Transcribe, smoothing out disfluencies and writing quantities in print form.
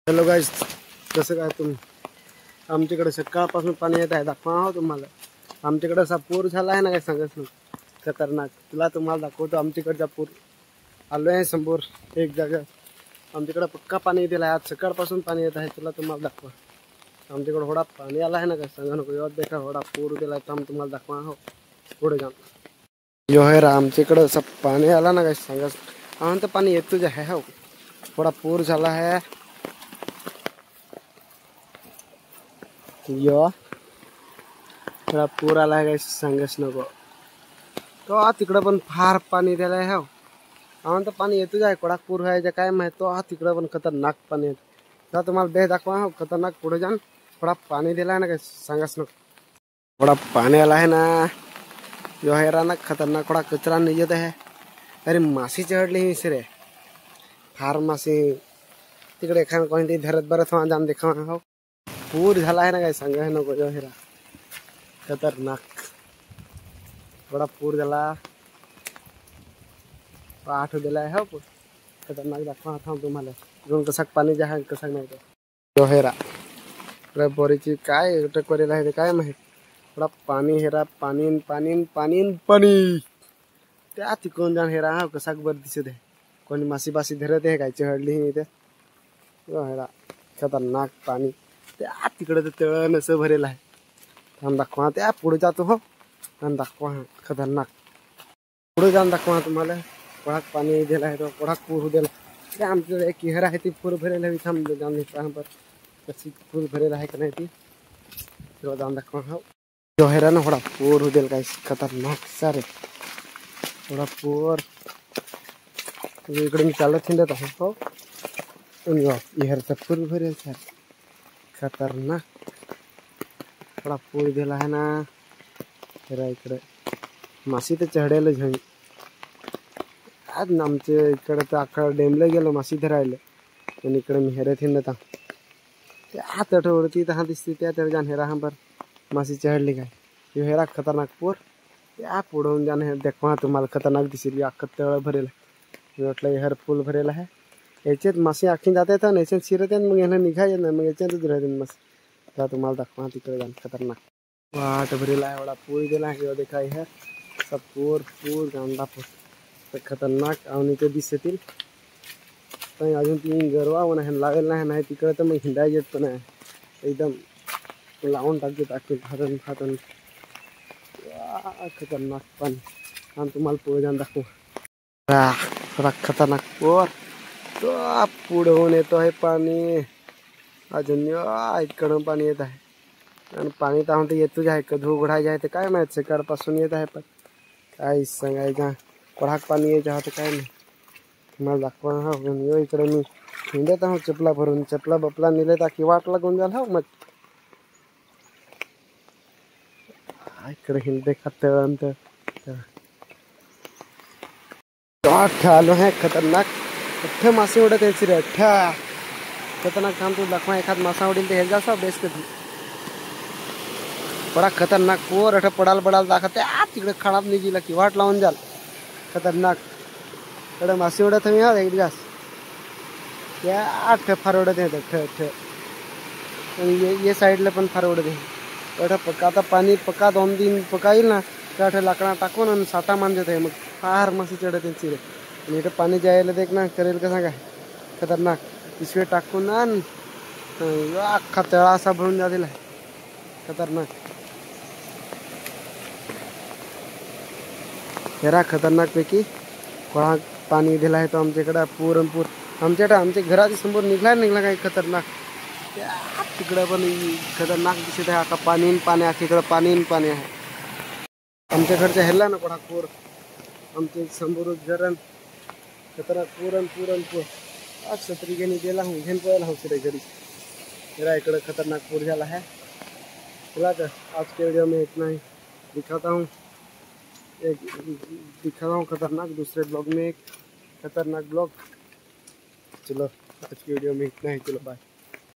Hello guys, कसं काय तुम्ही? आमच्याकडे सकाळपासून पाणी येत आहे. दाखवा हो तुम्हाला. आमच्याकडे असा पूर झाला आहे ना, काय सांगत नाही, खतरनाक. तुम्हाला दाखवतो आमच्याकडचा पूर. आलो आहे समोर एक जागा. आमच्याकडे पक्का पाणी दिला आहे. आज सकाळपासून पाणी येत आहे. तुम्हाला दाखवा. आमच्याकडे होडा पाणी आला आहे ना, काय सांगा नको. एवढा देखा होडा पूर दिला आहे. तुम्हाला दाखवा हो पुढे जाऊन. जो है आमच्याकडे असं पाणी आला ना, काय सांगा. आम्हाला तर पाणी येतच आहे हो. थोडा पूर झाला आहे. यो थोडा पूर आला आहे, सांगच नको. तो तिकडं पण फार पाणी दिलं आहे हो. आम्हाला तर पाणी येतच आहे. कोडाक पूर व्हायचं काय माहित. तो तिकडं पण खतरनाक पाणी येत. तुम्हाला दे दाखवा हो खतरनाक. पुढे जाऊन थोडा पाणी दिला आहे ना, काय सांगच नको. थोडा पाणी आला आहे ना, जो है ना खतरनाक. थोडा कचरा निघत आहे. अरे माशी चढली ही सिरे, फार माशी. तिकडे एखाद कोणती धरत बरत जाऊन देखा हो. पूर झाला आहे ना, काय सांगा नको. जो हेरा खतरनाक थोडा पूर झाला. आठ दिला आहे हो. खतरनाक दाखवा था तुम्हाला. अजून कसाक पाणी जे आहे कसाक नाही. जो हेरा बोरीची काय अटक करेल आहे काय माहित. थोडा पाणी हेरा, पाणी पाणी पाणी पाणी. त्या तिकडून जाऊन हेरा हा कसाक बर दिसत आहे. कोणी मासी बासी धरत आहे काय चढली इथे. जो हेरा खतरनाक पाणी. त्या तिकडे तर तळ नसं भरेल आहे. थांब दाखवा. त्या पुढे जातो हो. आणि दाखवा खतरनाक. पुढे जाऊन दाखवा तुम्हाला. कोणाक पाणी दिला आहे तो, कोणाक पूर दिला. ते आमच्याकडे एक विहीर आहे ती पूर भरेल आहे. थांब जाऊन कशी पूर भरेल आहे का नाही ती जाऊन दाखवा हो. जो है ना थोडा पूर दिल काय खतरनाक सारे. थोडा पूर इकडे मी चालत हिंडत आहे हो. विहीरचा पूर भरेल सर खतरनाक. थोडा पूर दिला आहे ना. इकडे माशी तर चढायला झाली. आज आमच्या इकडे तर अख्खा डेमला गेलो माशी धरायला. पण इकडे मी हेरत हिंडत आहे. त्या तटवरती तहा दिसते त्या तळ जाण हेरा बर माशी चढली काय. हेरा खतरनाक पूर. त्या पुढून जाण देखवा तुम्हाला खतरनाक दिसेल. अख्खं तळ भरेल आहे. म्हटलं हेर फुल भरेल आहे. याच्यात माशी आखी जाते तर याच्यात शिरत आहेत. मग यांना निघायचं नाही. मग याच्यातच राहते माशी. त्या तुम्हाला दाखवा तिकडे जाण खतरनाक. वाट भरेल आहे. एवढा पूर दिला आहे. देखा है सब पूर पूर गांडा पूर तर खतरनाक. आवनी ते दिसतील पण अजून ती गरवा लावेल नाही. तिकडे तर मग हिंडायचे पण आहे. एकदम लावून टाकते फाटून फाटून. खतरनाक पण. आणि तुम्हाला पुढे जाऊन दाखवू. थोडा खतरनाक पूर. तो पुढे होऊन येतो आहे पाणी. अजून इकडून पाणी येत आहे. आणि पाणी तर म्हणते येतच आहे. कधी उघडायचे आहे ते काय माहित. सकाळपासून येत आहे पण काय सांगायचं. कोणाक पाणी यायचं होतं काय नाही. तुम्हाला दाखवा हो. इकडे मी हिंडत आहो चपला भरून. चपला बपला नेले की वाट लागून जाल हो. मग इकडे हिंडते खतरंत आलो है खतरनाक. अठ्ठे मासे उडत यायची रे. अठ्ठ्या खतरनाक. थांब तू दाखवा. एखाद मासा उडेल ते हे जासा बेस्ट कधी. बडा खतरनाक पूर. अठ पडाल पडाल दाखवते. तिकडे खराब निघिला की वाट लावून जाल खतरनाक. कडे मासे उडत हवी हा एक दिवस. त्या आठ फार उडत येत. ये साईडला पण फार उडत आहे. पक्का आता पाणी पक्का 2 दिन पक्का येईल ना त्या लाकडा टाकून आणि साठा मांडत आहे. मग फार मासे चढत आहेत चिरे. आणि इथं पाणी जायला देख ना करेल का सांगा खतरनाक. पिशवे टाकून अख्खा तळा असा भरून जातील आहे खतरनाक. हेरा खतरनाक पैकी कोणा पाणी दिला आहे तो आमच्याकडे पूर. आमच्याकडे आमच्या घराच्या समोर निघला काही खतरनाक. तिकडं पण खतरनाक दिसत आहे. आता पाणी पाणी आहे. तिकडं पाणी पाणी आहे. आमच्याकडच्या ह्याला ना कोणा पूर. आमच्या समोर धरण खतरनाक पूर पूर. आज छत्री घेणे गेला हूँ घेन पळाला हूँ सिरे घरी. मेरा इकडे खतरनाक पूर झाला है. चला तो आज के वीडियो में इतना ही दिखाता हूँ. खतरनाक. दूसरे ब्लॉग में एक खतरनाक ब्लॉग. चलो आज की वीडियो में इतना ही. चलो बाय.